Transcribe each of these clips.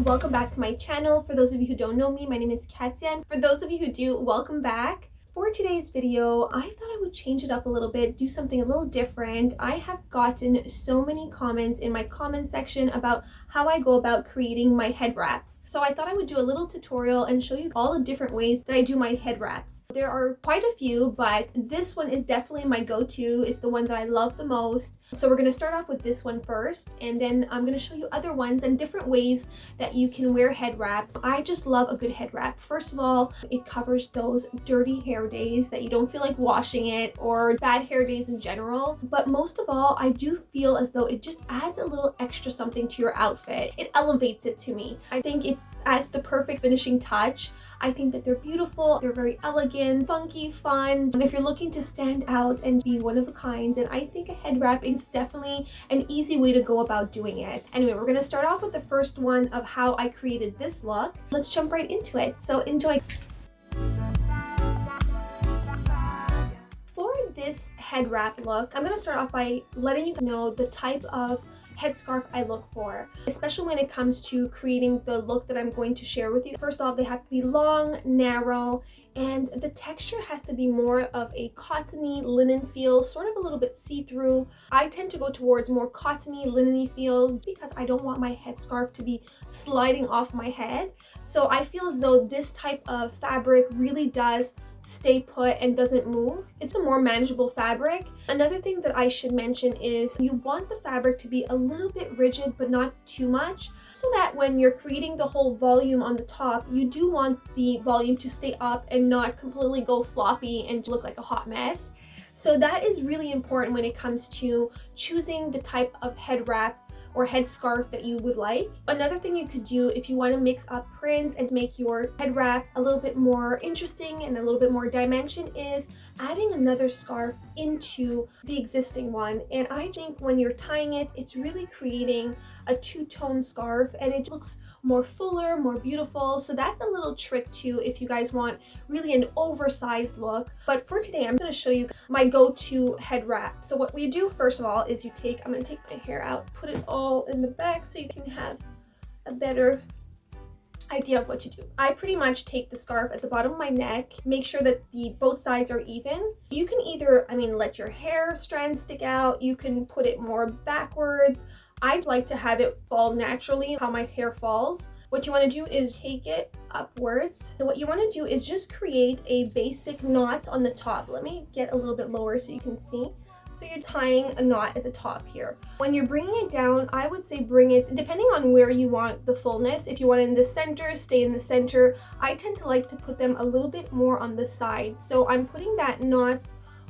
welcome back to my channel. For those of you who don't know me, my name is Katya, and for those of you who do, welcome back. For today's video, I thought I would change it up a little bit, do something a little different. I have gotten so many comments in my comment section about how I go about creating my head wraps. So I thought I would do a little tutorial and show you all the different ways that I do my head wraps. There are quite a few, but this one is definitely my go-to. It's the one that I love the most. So we're going to start off with this one first, and then I'm going to show you other ones and different ways that you can wear head wraps. I just love a good head wrap. First of all, it covers those dirty hair days that you don't feel like washing it, or bad hair days in general. But most of all, I do feel as though it just adds a little extra something to your outfit. It elevates it to me. I think it adds the perfect finishing touch. I think that they're beautiful, they're very elegant, funky, fun. If you're looking to stand out and be one of a kind, then I think a head wrap is definitely an easy way to go about doing it. Anyway, we're gonna start off with the first one of how I created this look. Let's jump right into it, so enjoy. For this head wrap look, I'm gonna start off by letting you know the type of headscarf I look for, especially when it comes to creating the look that I'm going to share with you. First off, they have to be long, narrow, and the texture has to be more of a cottony linen feel, sort of a little bit see-through. I tend to go towards more cottony linen feel because I don't want my headscarf to be sliding off my head. So I feel as though this type of fabric really does stay put and doesn't move. It's a more manageable fabric. Another thing that I should mention is you want the fabric to be a little bit rigid but not too much, so that when you're creating the whole volume on the top, you do want the volume to stay up and not completely go floppy and look like a hot mess. So that is really important when it comes to choosing the type of head wrap or headscarf that you would like. Another thing you could do if you want to mix up prints and make your head wrap a little bit more interesting and a little bit more dimension is adding another scarf into the existing one. And I think when you're tying it, it's really creating a two-tone scarf and it looks more fuller, more beautiful. So that's a little trick too if you guys want really an oversized look. But for today, I'm going to show you my go-to head wrap. So what we do first of all is I'm going to take my hair out, put it all in the back so you can have a better idea of what to do. I pretty much take the scarf at the bottom of my neck, make sure that both sides are even. You can either, let your hair strands stick out, you can put it more backwards. I'd like to have it fall naturally, how my hair falls. What you want to do is take it upwards. So what you want to do is just create a basic knot on the top. Let me get a little bit lower so you can see. So you're tying a knot at the top here. When you're bringing it down, I would say bring it, depending on where you want the fullness. If you want it in the center, stay in the center. I tend to like to put them a little bit more on the side. So I'm putting that knot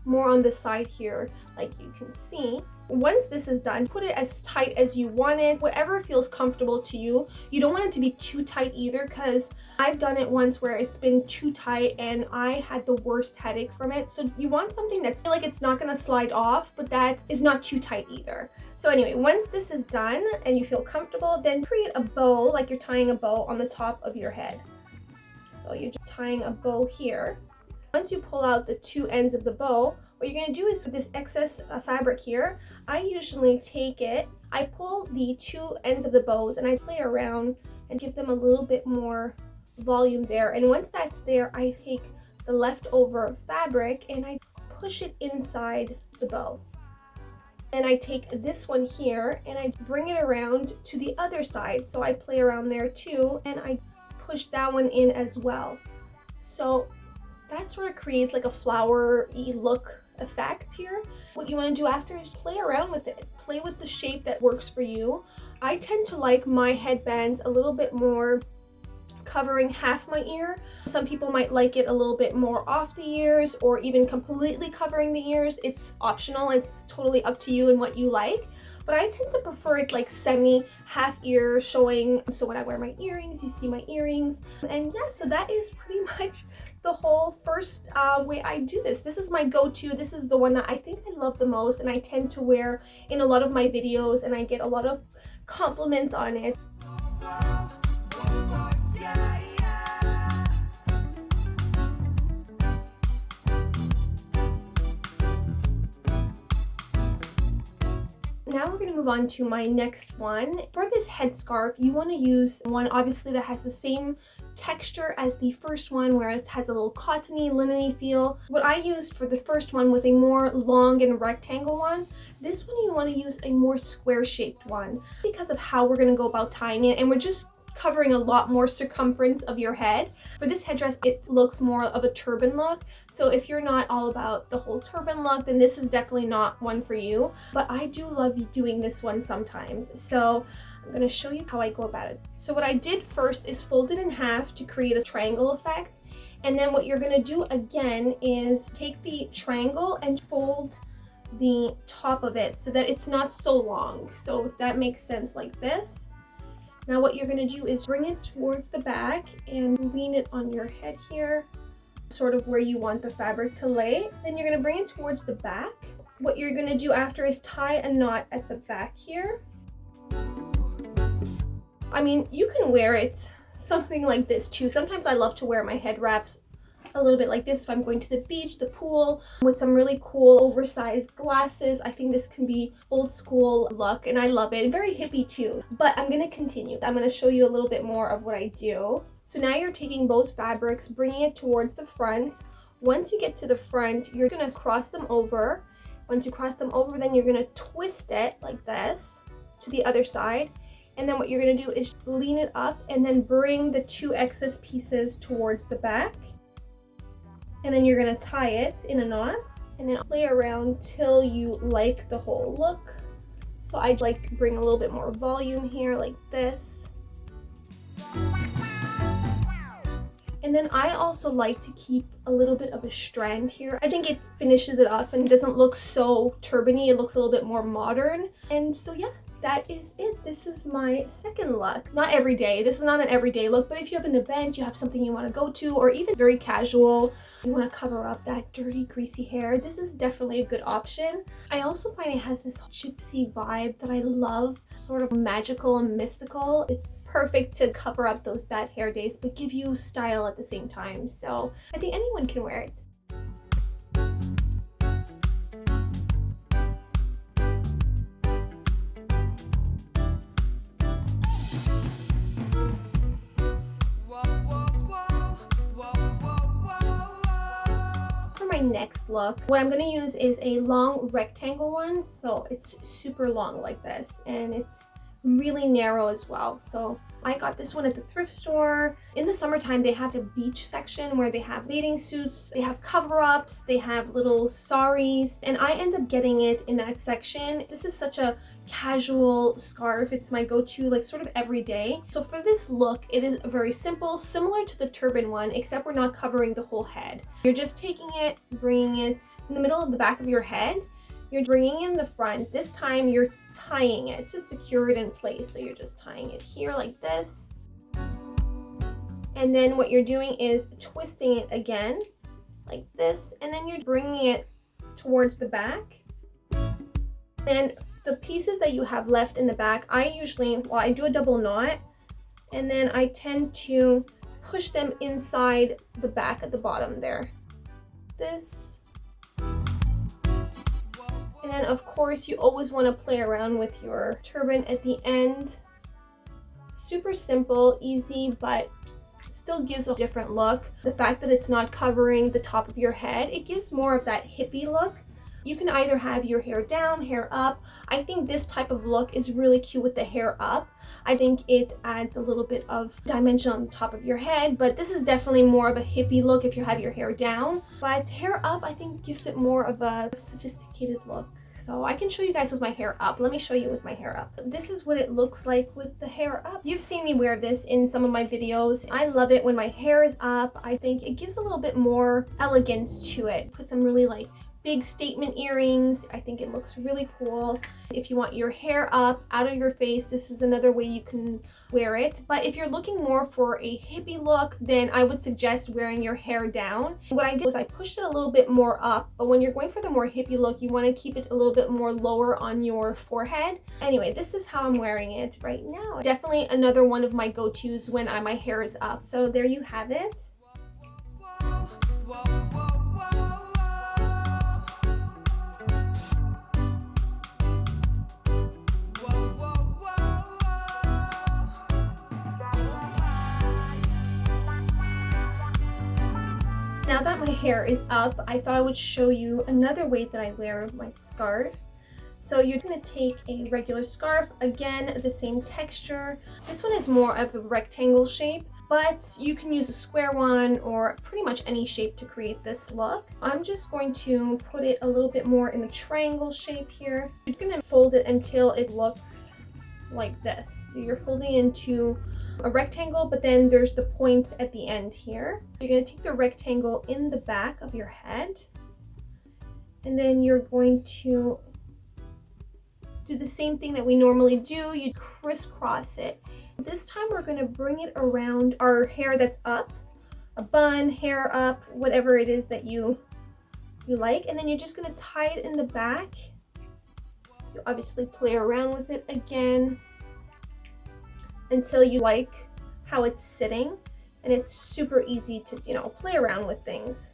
more on the side here, like you can see. Once this is done, put it as tight as you want it, whatever feels comfortable to you. You don't want it to be too tight either, because I've done it once where it's been too tight and I had the worst headache from it. So you want something that's like it's not going to slide off, but that is not too tight either. So anyway, once this is done and you feel comfortable, then create a bow, like you're tying a bow on the top of your head. So you're just tying a bow here. Once you pull out the two ends of the bow, what you're going to do is with this excess fabric here, I usually take it, I pull the two ends of the bows and I play around and give them a little bit more volume there. And once that's there, I take the leftover fabric and I push it inside the bow. And I take this one here and I bring it around to the other side. So I play around there too and I push that one in as well. So that sort of creates like a flower-y look effect here. What you want to do after is play around with it. Play with the shape that works for you. I tend to like my headbands a little bit more covering half my ear. Some people might like it a little bit more off the ears or even completely covering the ears. It's optional. It's totally up to you and what you like. But I tend to prefer it like semi half ear showing. So when I wear my earrings, you see my earrings. And yeah, so that is pretty much the whole first way I do this. This is my go-to. This is the one that I think I love the most and I tend to wear in a lot of my videos and I get a lot of compliments on it. now we're going to move on to my next one. For this headscarf, you want to use one obviously that has the same texture as the first one, where it has a little cottony, linen-y feel. What I used for the first one was a more long and rectangle one. This one you want to use a more square shaped one because of how we're going to go about tying it, and we're just covering a lot more circumference of your head. For this headdress, it looks more of a turban look. So if you're not all about the whole turban look, then this is definitely not one for you. But I do love doing this one sometimes. So I'm going to show you how I go about it. So what I did first is fold it in half to create a triangle effect. And then what you're going to do again is take the triangle and fold the top of it so that it's not so long. So if that makes sense, like this. Now what you're going to do is bring it towards the back and lean it on your head here, sort of where you want the fabric to lay. Then you're going to bring it towards the back. What you're going to do after is tie a knot at the back here. I mean, you can wear it something like this too. Sometimes I love to wear my head wraps a little bit like this if I'm going to the beach, the pool, with some really cool oversized glasses. I think this can be old school look and I love it. Very hippie too. But I'm going to continue. I'm going to show you a little bit more of what I do. So now you're taking both fabrics, bringing it towards the front. Once you get to the front, you're going to cross them over. Once you cross them over, then you're going to twist it like this to the other side. And then what you're going to do is lean it up and then bring the two excess pieces towards the back. And then you're going to tie it in a knot and then play around till you like the whole look. So I'd like to bring a little bit more volume here like this. And then I also like to keep a little bit of a strand here. I think it finishes it off and doesn't look so turban-y. It looks a little bit more modern. And so yeah, that is it. This is my second look. Not every day. This is not an everyday look, but if you have an event, you have something you want to go to, or even very casual, you want to cover up that dirty, greasy hair, this is definitely a good option. I also find it has this gypsy vibe that I love, sort of magical and mystical. It's perfect to cover up those bad hair days, but give you style at the same time. So I think anyone can wear it. Next look, what I'm going to use is a long rectangle one, so it's super long like this and it's really narrow as well. So I got this one at the thrift store. In the summertime they have a beach section where they have bathing suits, they have cover-ups, they have little saris, and I end up getting it in that section. This is such a casual scarf. It's my go-to, like sort of every day. So for this look, it is very simple, similar to the turban one, except we're not covering the whole head. You're just taking it, bringing it in the middle of the back of your head. You're bringing in the front. This time you're tying it to secure it in place. So you're just tying it here like this. And then what you're doing is twisting it again like this. And then you're bringing it towards the back. And the pieces that you have left in the back, I do a double knot. And then I tend to push them inside the back at the bottom there. This. And then of course you always want to play around with your turban at the end. Super simple, easy, but still gives a different look. The fact that it's not covering the top of your head, it gives more of that hippie look. You can either have your hair down, hair up. I think this type of look is really cute with the hair up. I think it adds a little bit of dimension on the top of your head, but this is definitely more of a hippie look if you have your hair down. But hair up, I think, gives it more of a sophisticated look. So I can show you guys with my hair up. Let me show you with my hair up. This is what it looks like with the hair up. You've seen me wear this in some of my videos. I love it when my hair is up. I think it gives a little bit more elegance to it. Put some really like big statement earrings. I think it looks really cool. If you want your hair up out of your face, this is another way you can wear it. But if you're looking more for a hippie look, then I would suggest wearing your hair down. What I did was I pushed it a little bit more up, but when you're going for the more hippie look, you want to keep it a little bit more lower on your forehead. Anyway, this is how I'm wearing it right now. Definitely another one of my go-tos when my hair is up. So there you have it. hair is up, I thought I would show you another way that I wear my scarf. So you're going to take a regular scarf, again the same texture. This one is more of a rectangle shape, but you can use a square one or pretty much any shape to create this look. I'm just going to put it a little bit more in the triangle shape here. You're going to fold it until it looks like this. So you're folding into a rectangle, but then there's the points at the end here. You're going to take the rectangle in the back of your head, and then you're going to do the same thing that we normally do. You crisscross it. This time we're going to bring it around our hair that's up, a bun, hair up, whatever it is that you like, and then you're just going to tie it in the back. You obviously play around with it again until you like how it's sitting, and it's super easy to, play around with things.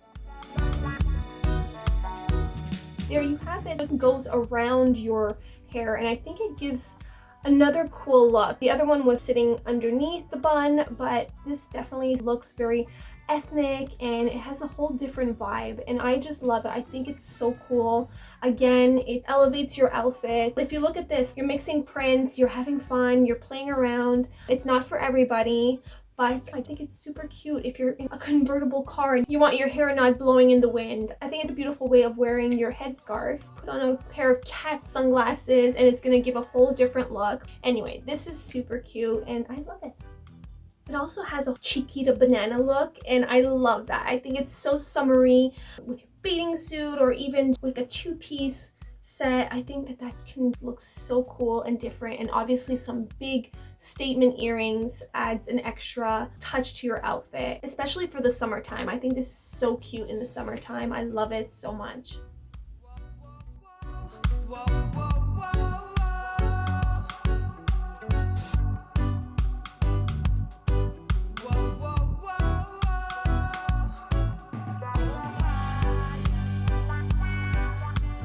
There you have it. It goes around your hair, and I think it gives another cool look. The other one was sitting underneath the bun, but this definitely looks very ethnic and it has a whole different vibe, and I just love it. I think it's so cool. Again, it elevates your outfit. If you look at this, you're mixing prints, you're having fun, you're playing around. It's not for everybody, but I think it's super cute if you're in a convertible car and you want your hair not blowing in the wind. I think it's a beautiful way of wearing your headscarf. Put on a pair of cat sunglasses and it's gonna give a whole different look. Anyway, this is super cute and I love it. It also has a Chiquita banana look, and I love that. I think it's so summery with your bathing suit or even with a two-piece set. I think that can look so cool and different, and obviously some big statement earrings adds an extra touch to your outfit, especially for the summertime. I think this is so cute in the summertime. I love it so much.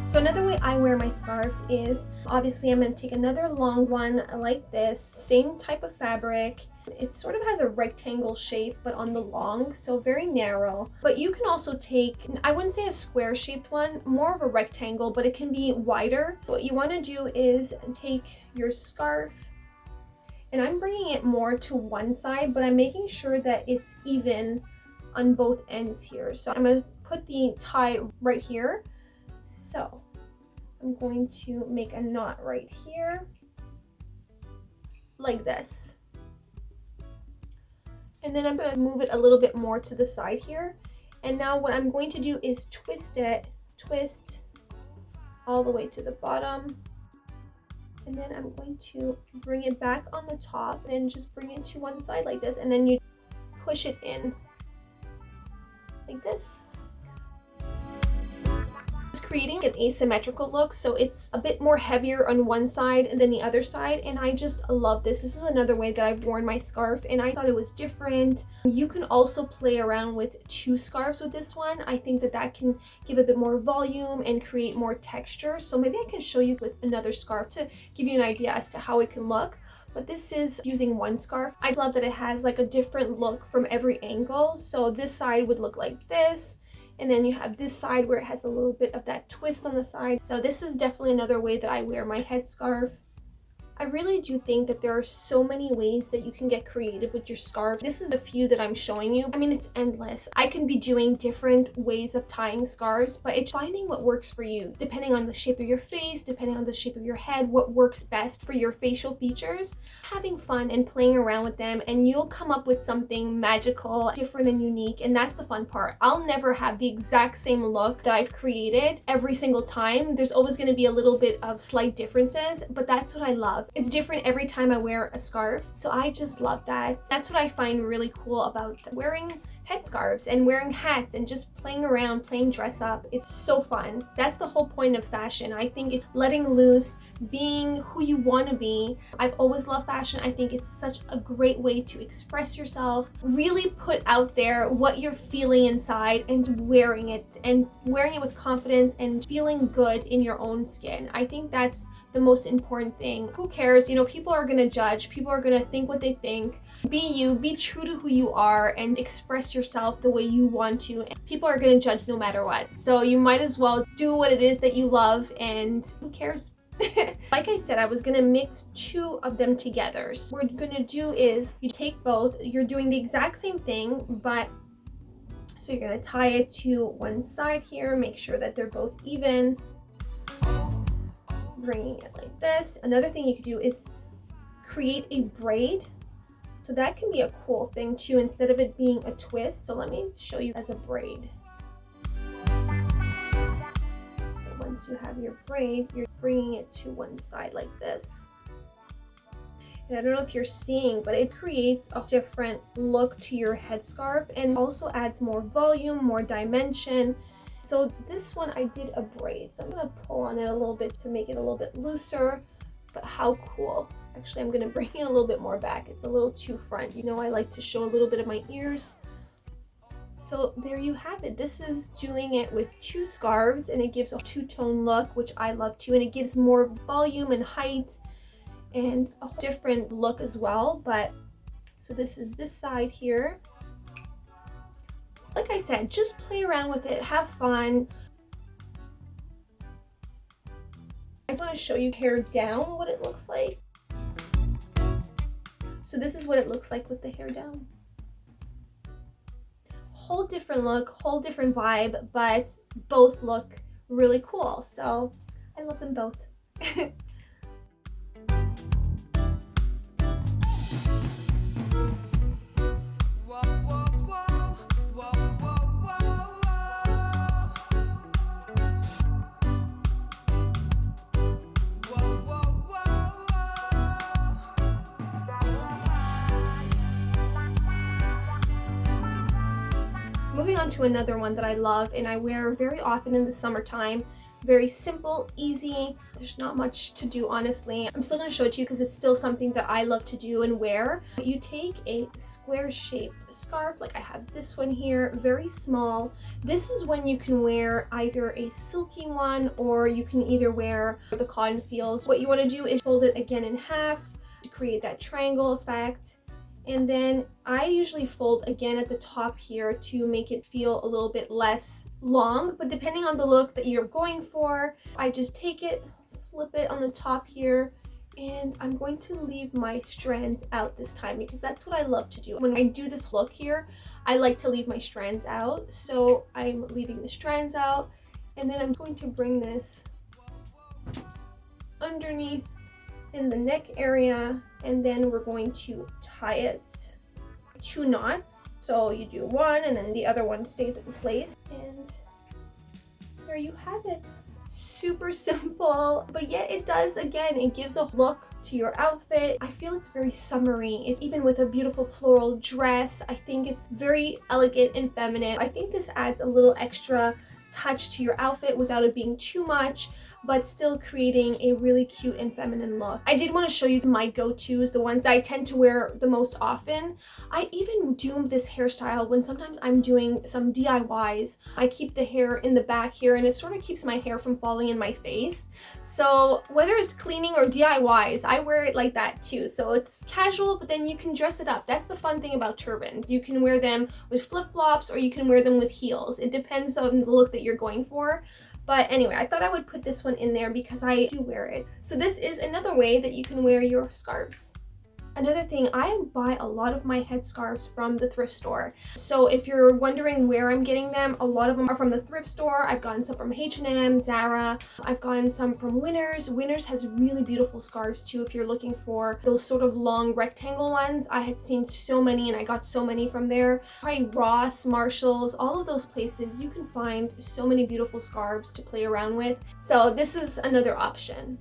So another way I wear my scarf is, obviously I'm going to take another long one like this, same type of fabric. It sort of has a rectangle shape, but on the long, so very narrow. But you can also take, I wouldn't say a square shaped one, more of a rectangle, but it can be wider. What you want to do is take your scarf, and I'm bringing it more to one side, but I'm making sure that it's even on both ends here. So I'm going to put the tie right here. So I'm going to make a knot right here, like this. And then I'm going to move it a little bit more to the side here. And now what I'm going to do is twist all the way to the bottom. And then I'm going to bring it back on the top and just bring it to one side like this. And then you push it in like this. Creating an asymmetrical look, so it's a bit more heavier on one side than the other side, and I just love this. This is another way that I've worn my scarf, and I thought it was different. You can also play around with two scarves with this one. I think that can give a bit more volume and create more texture, so maybe I can show you with another scarf to give you an idea as to how it can look. But this is using one scarf. I love that it has like a different look from every angle. So this side would look like this, and then you have this side where it has a little bit of that twist on the side. So this is definitely another way that I wear my headscarf. I really do think that there are so many ways that you can get creative with your scarf. This is a few that I'm showing you. I mean, it's endless. I can be doing different ways of tying scarves, but it's finding what works for you, depending on the shape of your face, depending on the shape of your head, what works best for your facial features. Having fun and playing around with them, and you'll come up with something magical, different and unique, and that's the fun part. I'll never have the exact same look that I've created every single time. There's always going to be a little bit of slight differences, but that's what I love. It's different every time I wear a scarf, so I just love that. That's what I find really cool about wearing headscarves and wearing hats and just playing around, playing dress up. It's so fun. That's the whole point of fashion. I think it's letting loose, being who you want to be. I've always loved fashion. I think it's such a great way to express yourself, really put out there what you're feeling inside and wearing it with confidence and feeling good in your own skin. I think that's the most important thing. Who cares? You know, people are gonna judge, people are gonna think what they think. Be you, be true to who you are, and express yourself the way you want to. People are going to judge no matter what. So you might as well do what it is that you love, and who cares? Like I said, I was gonna mix two of them together. So what we're gonna do is you take both, you're doing the exact same thing, but so you're gonna tie it to one side here, make sure that they're both even, bringing it like this. Another thing you could do is create a braid. So that can be a cool thing too, instead of it being a twist. So let me show you as a braid. Once you have your braid, you're bringing it to one side like this. And I don't know if you're seeing, but it creates a different look to your headscarf and also adds more volume, more dimension. So this one I did a braid. So I'm gonna pull on it a little bit to make it a little bit looser, but how cool. Actually, I'm gonna bring it a little bit more back. It's a little too front. You know, I like to show a little bit of my ears. So there you have it. This is doing it with two scarves, and it gives a two-tone look, which I love too, and it gives more volume and height and a different look as well. But so this is this side here. Like I said, just play around with it, have fun. I want to show you hair down what it looks like. So this is what it looks like with the hair down. Whole different look, whole different vibe, but both look really cool. So I love them both. Moving on to another one that I love and I wear very often in the summertime. Very simple, easy. There's not much to do, honestly. I'm still going to show it to you because it's still something that I love to do and wear. You take a square shaped scarf, like I have this one here, very small. This is when you can wear either a silky one or you can either wear the cotton feels. What you want to do is fold it again in half to create that triangle effect. And then I usually fold again at the top here to make it feel a little bit less long, but depending on the look that you're going for, I just take it, flip it on the top here, and I'm going to leave my strands out this time because that's what I love to do. When I do this look here, I like to leave my strands out. So I'm leaving the strands out, and then I'm going to bring this underneath in the neck area, and then we're going to tie it 2 knots. So you do one and then the other one stays in place, and there you have it. Super simple, but yet it does, again, it gives a look to your outfit. I feel it's very summery. It's even with a beautiful floral dress. I think it's very elegant and feminine. I think this adds a little extra touch to your outfit without it being too much, but still creating a really cute and feminine look. I did want to show you my go-tos, the ones that I tend to wear the most often. I even do this hairstyle when sometimes I'm doing some DIYs. I keep the hair in the back here, and it sort of keeps my hair from falling in my face. So whether it's cleaning or DIYs, I wear it like that too. So it's casual, but then you can dress it up. That's the fun thing about turbans. You can wear them with flip-flops or you can wear them with heels. It depends on the look that you're going for. But anyway, I thought I would put this one in there because I do wear it. So this is another way that you can wear your scarves. Another thing, I buy a lot of my headscarves from the thrift store. So if you're wondering where I'm getting them, a lot of them are from the thrift store. I've gotten some from H&M, Zara. I've gotten some from Winners. Winners has really beautiful scarves too if you're looking for those sort of long rectangle ones. I had seen so many and I got so many from there. Probably Ross, Marshalls, all of those places, you can find so many beautiful scarves to play around with. So this is another option.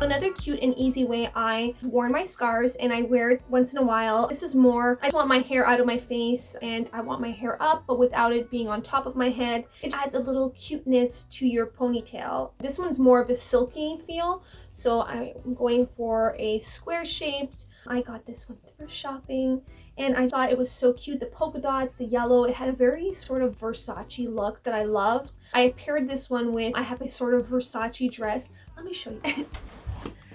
Another cute and easy way I worn my scarves, and I wear it once in a while. This is more, I want my hair out of my face and I want my hair up, but without it being on top of my head. It adds a little cuteness to your ponytail. This one's more of a silky feel, so I'm going for a square shaped I got this one thrift shopping and I thought it was so cute. The polka dots, the yellow, it had a very sort of Versace look that I loved. I paired this one with, I have a sort of Versace dress. Let me show you.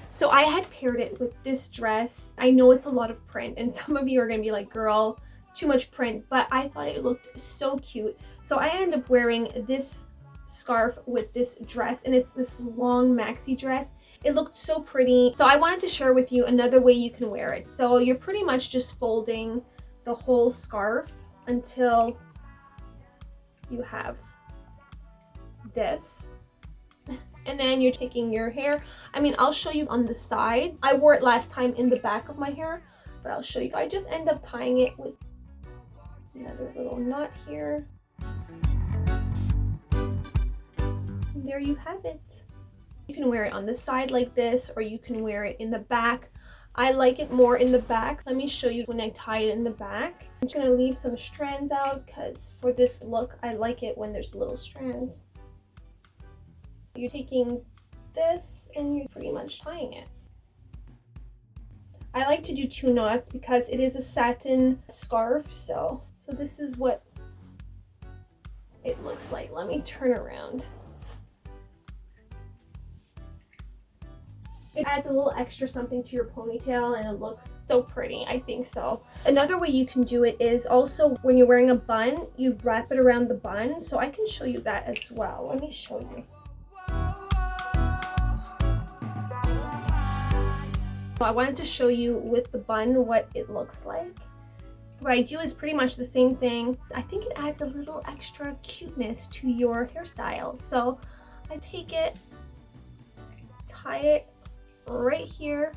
So I had paired it with this dress. I know it's a lot of print and some of you are gonna be like, girl, too much print, but I thought it looked so cute. So I ended up wearing this scarf with this dress, and it's this long maxi dress. It looked so pretty. So I wanted to share with you another way you can wear it. So you're pretty much just folding the whole scarf until you have this. And then you're taking your hair. I mean, I'll show you on the side. I wore it last time in the back of my hair, but I'll show you. I just end up tying it with another little knot here. And there you have it. You can wear it on the side like this, or you can wear it in the back. I like it more in the back. Let me show you when I tie it in the back. I'm just gonna leave some strands out because for this look, I like it when there's little strands. So you're taking this and you're pretty much tying it. I like to do 2 knots because it is a satin scarf, so this is what it looks like. Let me turn around. It adds a little extra something to your ponytail and it looks so pretty, I think so. Another way you can do it is also when you're wearing a bun, you wrap it around the bun. So I can show you that as well. Let me show you. I wanted to show you with the bun what it looks like. What I do is pretty much the same thing. I think it adds a little extra cuteness to your hairstyle. So I take it, tie it right here,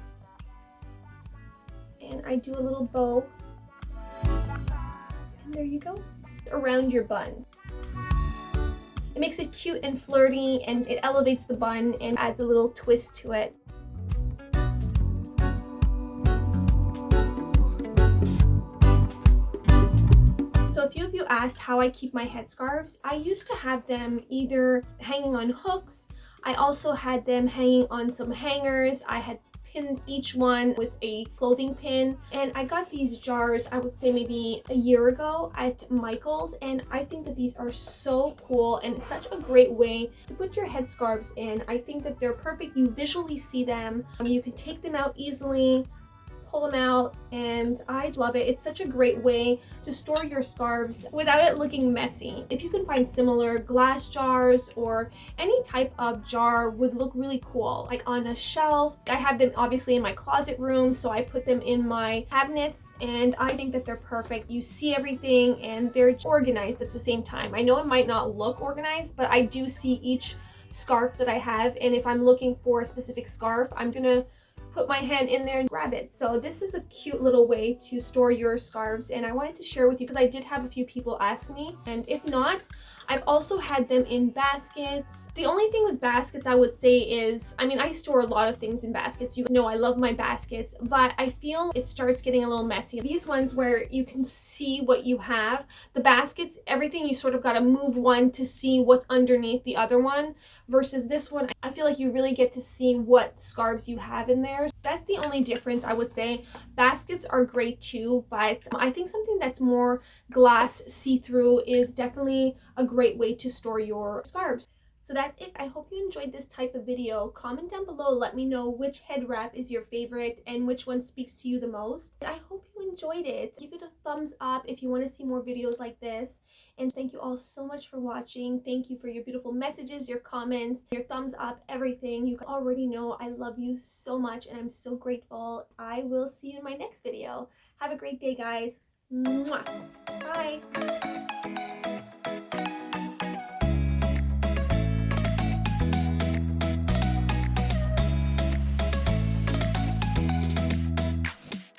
and I do a little bow. And there you go, around your bun. It makes it cute and flirty, and it elevates the bun and adds a little twist to it. So a few of you asked how I keep my headscarves. I used to have them either hanging on hooks. I also had them hanging on some hangers. I had pinned each one with a clothing pin. And I got these jars, I would say maybe a year ago at Michael's. And I think that these are so cool and it's such a great way to put your headscarves in. I think that they're perfect. You visually see them. You can take them out easily, pull them out, and I love it. It's such a great way to store your scarves without it looking messy. If you can find similar glass jars or any type of jar would look really cool, like on a shelf. I have them obviously in my closet room, so I put them in my cabinets, and I think that they're perfect. You see everything and they're organized at the same time. I know it might not look organized, but I do see each scarf that I have, and if I'm looking for a specific scarf, I'm gonna put my hand in there and grab it. So this is a cute little way to store your scarves, and I wanted to share with you because I did have a few people ask me, and if not, I've also had them in baskets. The only thing with baskets I would say is, I mean, I store a lot of things in baskets. You know I love my baskets, but I feel it starts getting a little messy. These ones where you can see what you have, the baskets, everything, you sort of got to move one to see what's underneath the other one, versus this one, I feel like you really get to see what scarves you have in there. That's the only difference I would say. Baskets are great too, but I think something that's more glass see-through is definitely a great way to store your scarves. So that's it. I hope you enjoyed this type of video. Comment down below, let me know which head wrap is your favorite and which one speaks to you the most. I hope you enjoyed it. Give it a thumbs up if you want to see more videos like this. And thank you all so much for watching. Thank you for your beautiful messages, your comments, your thumbs up, everything. You already know I love you so much and I'm so grateful. I will see you in my next video. Have a great day, guys. Mwah. Bye.